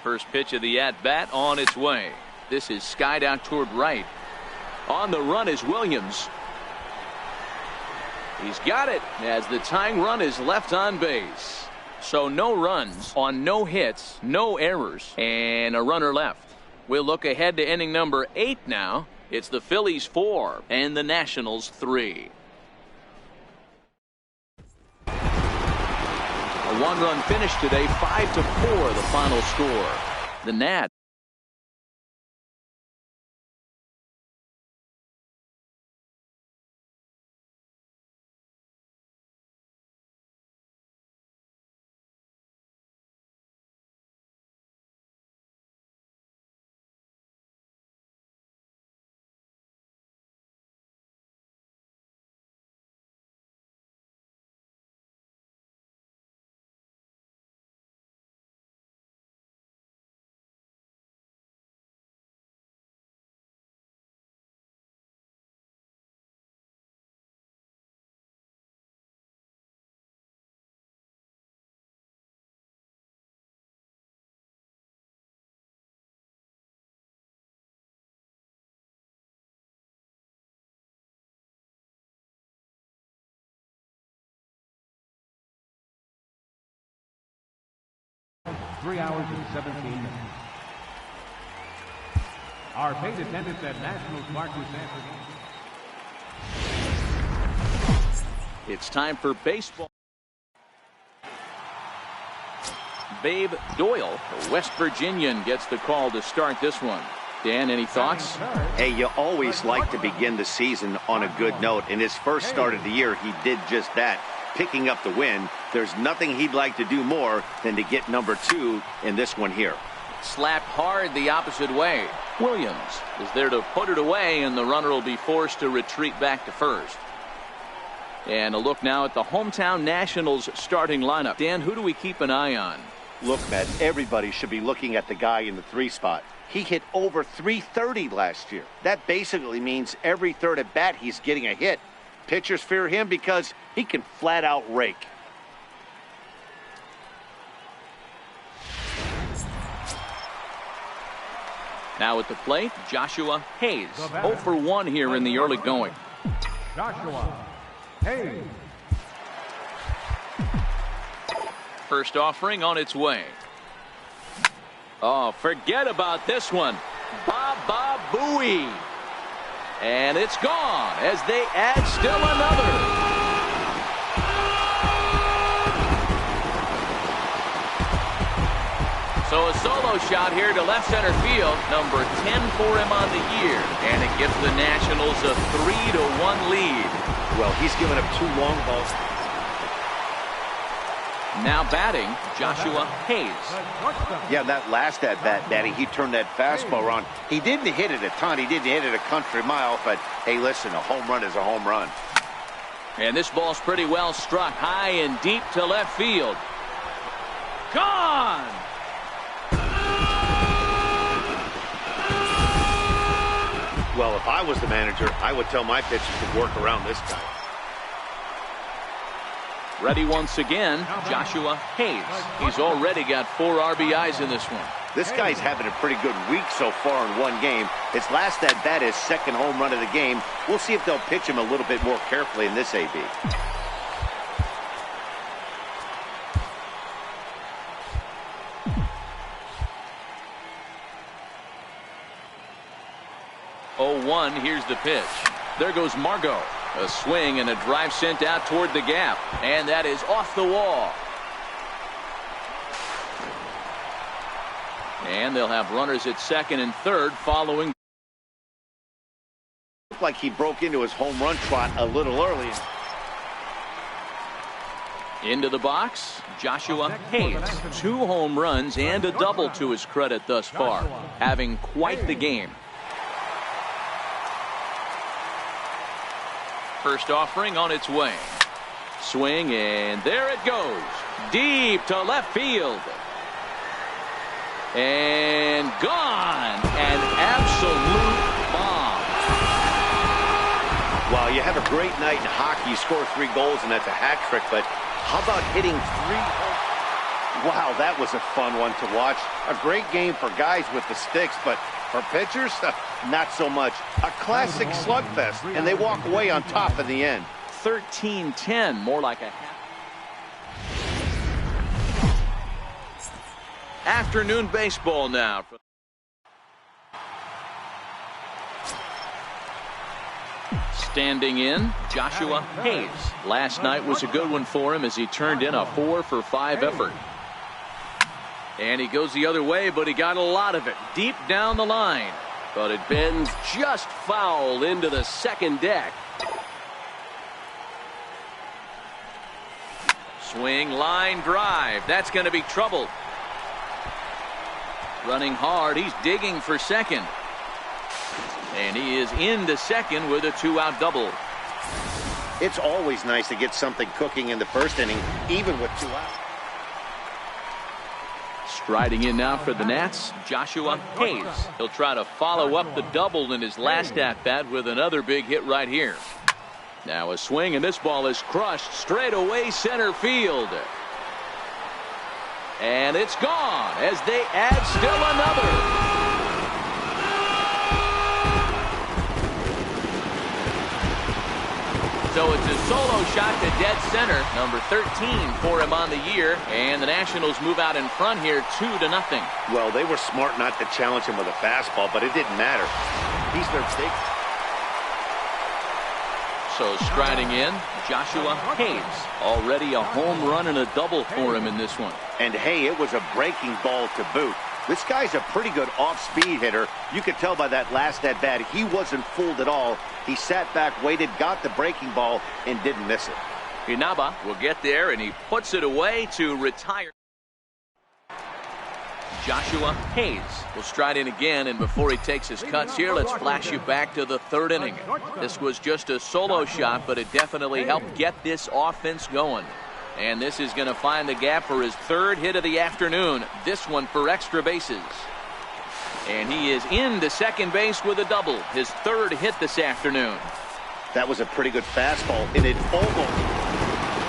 First pitch of the at-bat on its way. This is skied out toward right. On the run is Williams. He's got it as the tying run is left on base. So no runs on no hits, no errors, and a runner left. We'll look ahead to inning number 8 now. It's the Phillies 4 and the Nationals 3. A one-run finish today, 5-4 the final score. The Nats. Three hours and 17 minutes. Our paid attendance at National Park in San Francisco. It's time for baseball. Babe Doyle, the West Virginian, gets the call to start this one. Dan, any thoughts? Hey, you always like to begin the season on a good note. In his first start of the year, he did just that, picking up the win. There's nothing he'd like to do more than to get number 2 in this one here. Slapped hard the opposite way. Williams is there to put it away, and the runner will be forced to retreat back to first. And a look now at the hometown Nationals starting lineup. Dan, who do we keep an eye on? Look, Matt, everybody should be looking at the guy in the 3 spot. He hit over .330 last year. That basically means every third at bat he's getting a hit. Pitchers fear him because he can flat out rake. Now at the plate, Joshua Hayes. 0 for 1 here in the early going. Joshua Hayes. First offering on its way. Oh, forget about this one. Baba Booey. And it's gone as they add still another. So a solo shot here to left center field, number 10 for him on the year, and it gives the Nationals a 3-1 lead. Well, he's given up 2 long balls. Now batting, Joshua Hayes. Yeah, that last at bat, Daddy, he turned that fastball around. He didn't hit it a ton. He didn't hit it a country mile, but hey, listen, a home run is a home run. And this ball's pretty well struck high and deep to left field. Gone! Well, if I was the manager, I would tell my pitchers to work around this guy. Ready once again, Joshua Hayes. He's already got 4 RBIs in this one. This guy's having a pretty good week so far in one game. His last at bat is second home run of the game. We'll see if they'll pitch him a little bit more carefully in this AB. Here's the pitch. There goes Margot. A swing and a drive sent out toward the gap. And that is off the wall. And they'll have runners at second and third following. Looked like he broke into his home run trot a little early. Into the box, Joshua Hayes. 2 home runs and a double to his credit thus far. Having quite the game. First offering on its way. Swing, and there it goes. Deep to left field. And gone. An absolute bomb. Well, you have a great night in hockey. You score 3 goals, and that's a hat trick. But how about hitting 3 home? Wow, that was a fun one to watch. A great game for guys with the sticks, but for pitchers, not so much. A classic slugfest, and they walk away on top in the end. 13-10, more like a half. Afternoon baseball now. Standing in, Joshua Hayes. Last night was a good one for him as he turned in a 4-for-5 effort. And he goes the other way, but he got a lot of it deep down the line. But it bends just foul into the second deck. Swing, line drive. That's going to be trouble. Running hard. He's digging for second. And he is into second with a 2-out double. It's always nice to get something cooking in the first inning, even with 2 outs. Striding in now for the Nats, Joshua Hayes. He'll try to follow up the double in his last at-bat with another big hit right here. Now a swing, and this ball is crushed straight away center field. And it's gone as they add still another. So it's a solo shot to dead center, number 13 for him on the year, and the Nationals move out in front here 2-0. Well, they were smart not to challenge him with a fastball, but it didn't matter. He's their big. So striding in, Joshua Hayes. Already a home run and a double for him in this one. And hey, it was a breaking ball to boot. This guy's a pretty good off-speed hitter. You could tell by that last at-bat he wasn't fooled at all. He sat back, waited, got the breaking ball, and didn't miss it. Inaba will get there, and he puts it away to retire. Joshua Hayes will stride in again, and before he takes his cuts here, let's flash you back to the third inning. This was just a solo shot, but it definitely helped get this offense going. And this is going to find the gap for his third hit of the afternoon. This one for extra bases. And he is into second base with a double. His third hit this afternoon. That was a pretty good fastball, and it almost...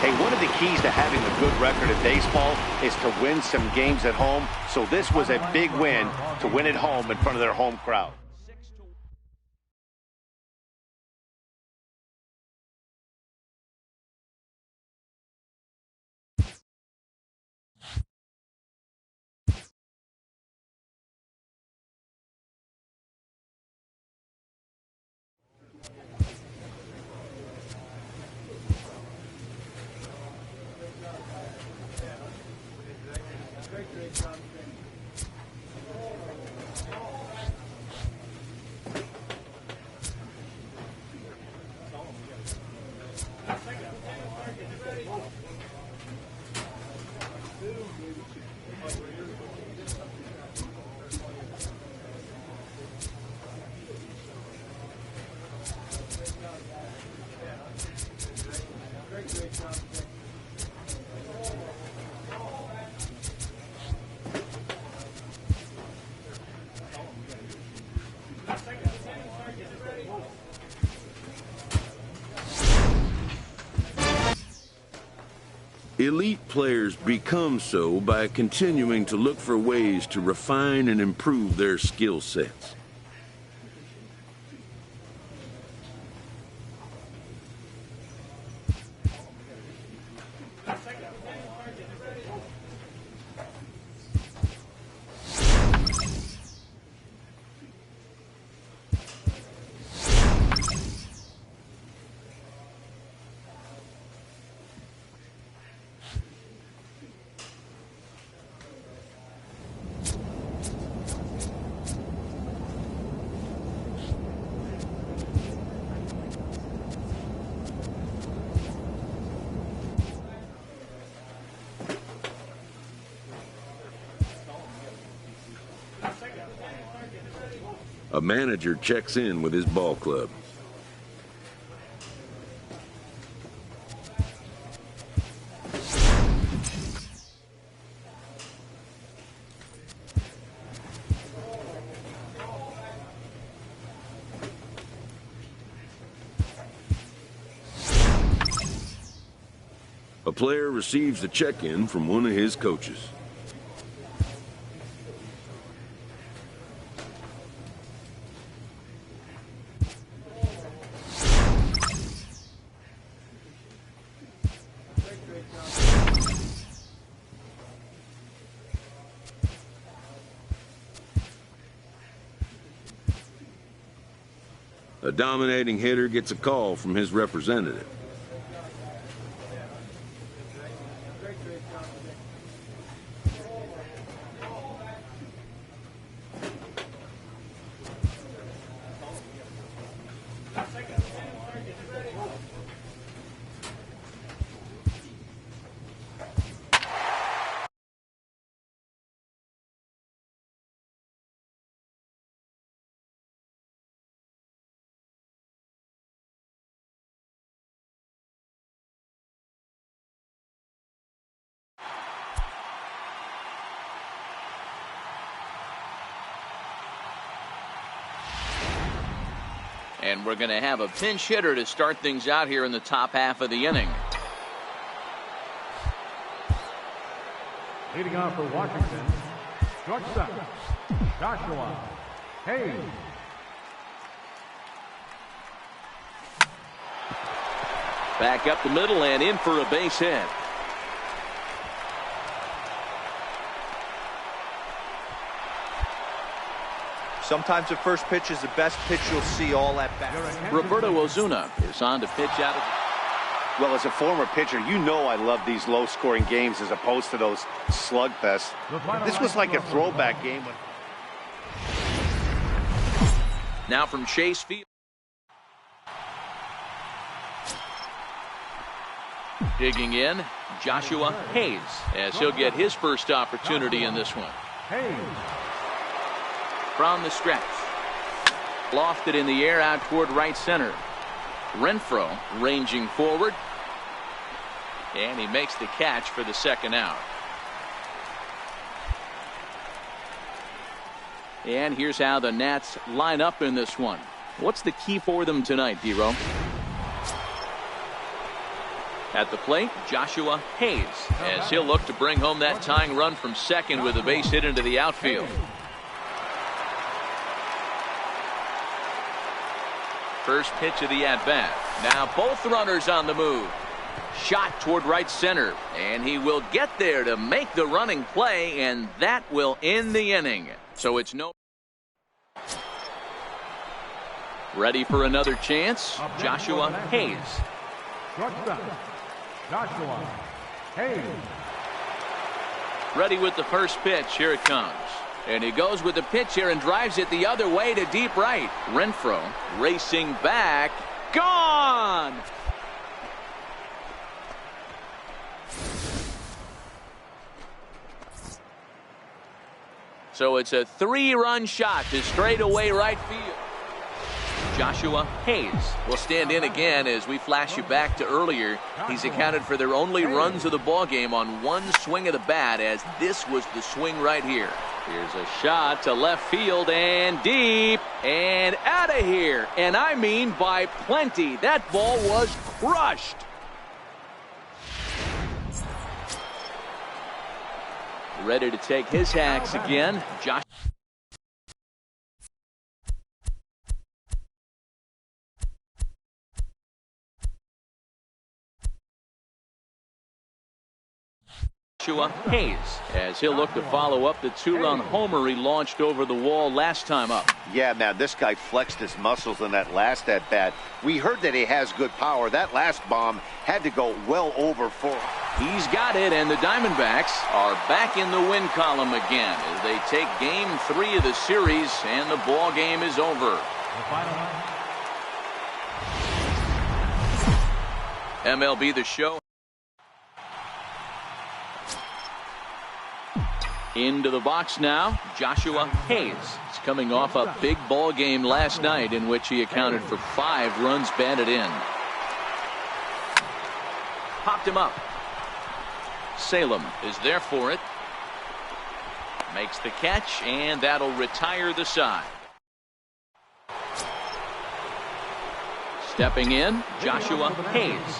Hey, one of the keys to having a good record in baseball is to win some games at home. So this was a big win to win at home in front of their home crowd. Elite players become so by continuing to look for ways to refine and improve their skill sets. A manager checks in with his ball club. A player receives a check-in from one of his coaches. A dominating hitter gets a call from his representative. And we're going to have a pinch hitter to start things out here in the top half of the inning. Leading off for Washington, shortstop, Joshua Hayes. Back up the middle and in for a base hit. Sometimes the first pitch is the best pitch you'll see all at bat. Roberto Ozuna is on to pitch out of. Well, as a former pitcher, you know I love these low-scoring games as opposed to those slugfests. This was like a throwback game. Now from Chase Field. Digging in, Joshua Hayes, as he'll get his first opportunity in this one. Hayes. From the stretch. Lofted in the air out toward right center. Renfroe ranging forward. And he makes the catch for the second out. And here's how the Nats line up in this one. What's the key for them tonight, D-Row? At the plate, Joshua Hayes, as he'll look to bring home that tying run from second with a base hit into the outfield. First pitch of the at-bat. Now both runners on the move. Shot toward right center, and he will get there to make the running play, and that will end the inning. So it's no. Ready for another chance, Joshua Hayes. Shortstop, Joshua Hayes. Ready with the first pitch. Here it comes. And he goes with the pitch here and drives it the other way to deep right. Renfroe racing back. Gone! So it's a 3-run shot to straightaway right field. Joshua Hayes will stand in again as we flash you back to earlier. He's accounted for their only runs of the ball game on one swing of the bat, as this was the swing right here. Here's a shot to left field and deep and out of here. And I mean by plenty. That ball was crushed. Ready to take his hacks again. Josh. Joshua Hayes, as he'll look to follow up the 2-run homer he launched over the wall last time up. Yeah, man, this guy flexed his muscles in that last at-bat. We heard that he has good power. That last bomb had to go well over 4. He's got it, and the Diamondbacks are back in the win column again as they take game 3 of the series, and the ball game is over. MLB The Show. Into the box now, Joshua Hayes. He's coming off a big ball game last night in which he accounted for 5 runs batted in. Popped him up. Salem is there for it. Makes the catch, and that'll retire the side. Stepping in, Joshua Hayes.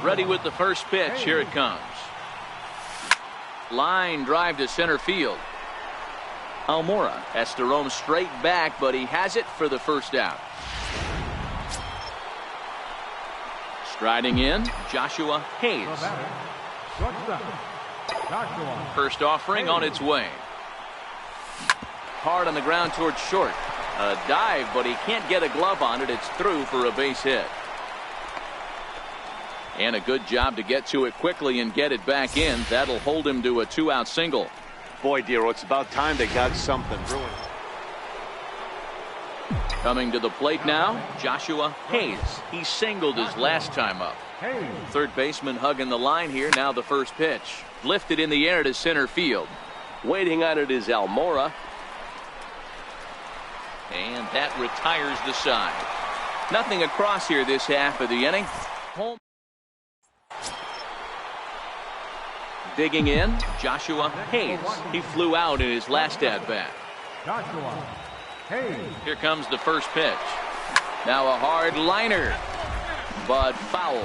Ready with the first pitch. Here it comes. Line drive to center field. Almora has to roam straight back, but he has it for the first out. Striding in, Joshua Hayes. First offering on its way. Hard on the ground towards short. A dive, but he can't get a glove on it. It's through for a base hit. And a good job to get to it quickly and get it back in. That'll hold him to a 2-out single. Boy, Dero, it's about time they got something brewing. Coming to the plate now, Joshua Hayes. He singled his last time up. Third baseman hugging the line here. Now the first pitch. Lifted in the air to center field. Waiting on it is Almora. And that retires the side. Nothing across here this half of the inning. Home. Digging in, Joshua Hayes. He flew out in his last at-bat. Joshua Hayes. Here comes the first pitch. Now a hard liner, but foul.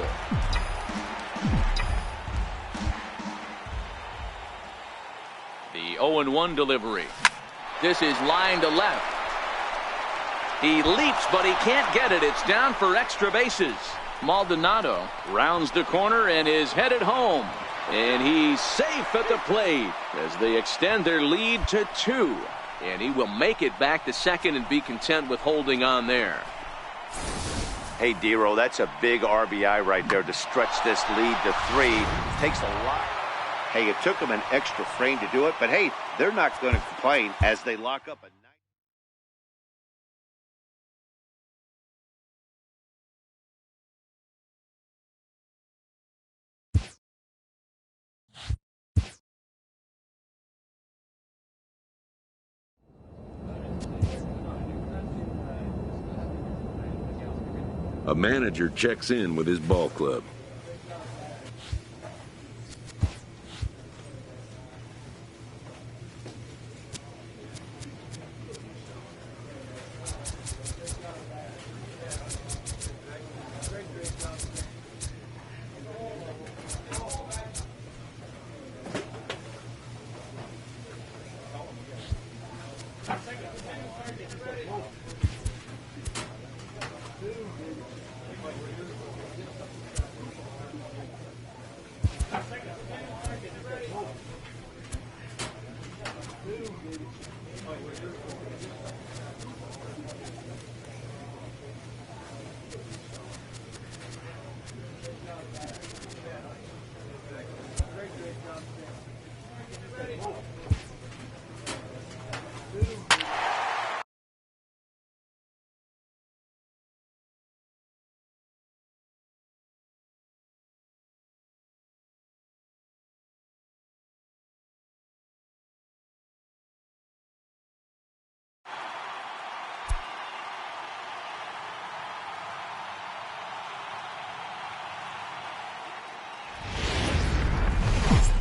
The 0-1 delivery. This is line to left. He leaps, but he can't get it. It's down for extra bases. Maldonado rounds the corner and is headed home. And he's safe at the plate as they extend their lead to 2. And he will make it back to second and be content with holding on there. Hey, Dero, that's a big RBI right there to stretch this lead to 3. Takes a lot. Hey, it took them an extra frame to do it, but hey, they're not going to complain as they lock up a nice. A manager checks in with his ball club.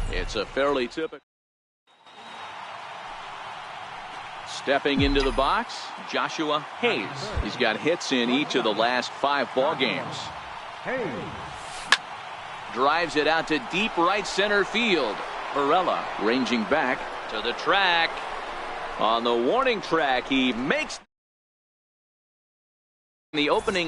It's a fairly typical. Stepping into the box, Joshua Hayes. He's got hits in each of the last 5 ball games. Hayes. Drives it out to deep right center field. Perella ranging back to the track. On the warning track, he makes the opening.